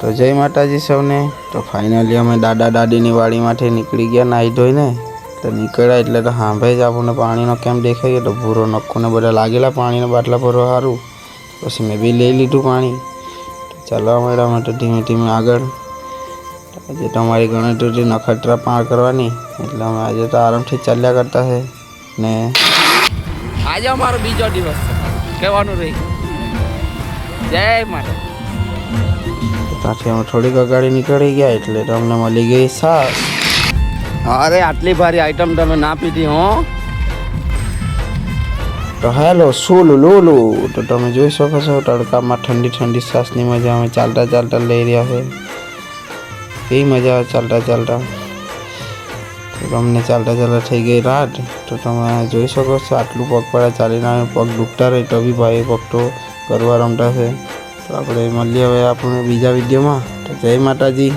તો જય માતાજી સૌને। તો ફાઇનલી અમે દાદા દાદીની વાડીમાંથી નીકળી ગયા નાહી ધોઈને। તો નીકળ્યા એટલે તો સાંભે જ આપણને પાણીનો કેમ દેખાઈ ગયો, તો ભૂરો નક્કોને બધા લાગેલા પાણીના બાટલા ભરવા સારું। પછી મેં બી લઈ લીધું પાણી। ચાલવા માંડ્યા અમે તો ધીમે ધીમે આગળ। આજે તમારી ગણતરી નખત્રા પાર કરવાની, એટલે અમે આજે તો આરામથી ચાલ્યા કરતા છે ને આજે અમારો બીજો દિવસ કહેવાનું રહી। જય માતા। ત્યાંથી અમે થોડીક અગાડી નીકળી ગયા એટલે તો અમને મળી ગઈ છાશ। અરે આટલી ભારી આઈટમ તમે ના પીધી હો। તો હેલો સોલું લોલું, તો તમે જોઈ શકો છો તડકામાં ઠંડી ઠંડી છાશની મજા અમે ચાલતા ચાલતા લઈ રહ્યા છે। કેવી મજા આવે ચાલતા ચાલતા। તો અમને ચાલતા ચાલતા થઈ ગઈ રાત। તો તમે જોઈ શકો છો આટલું પગપાળા ચાલીને અમે પગ દુખતા રહે તો બી ભાઈ પગ તો કરવા રમતા છે। તો આપણે મળીએ હવે આપણે બીજા વિડીયોમાં। તો જય માતાજી।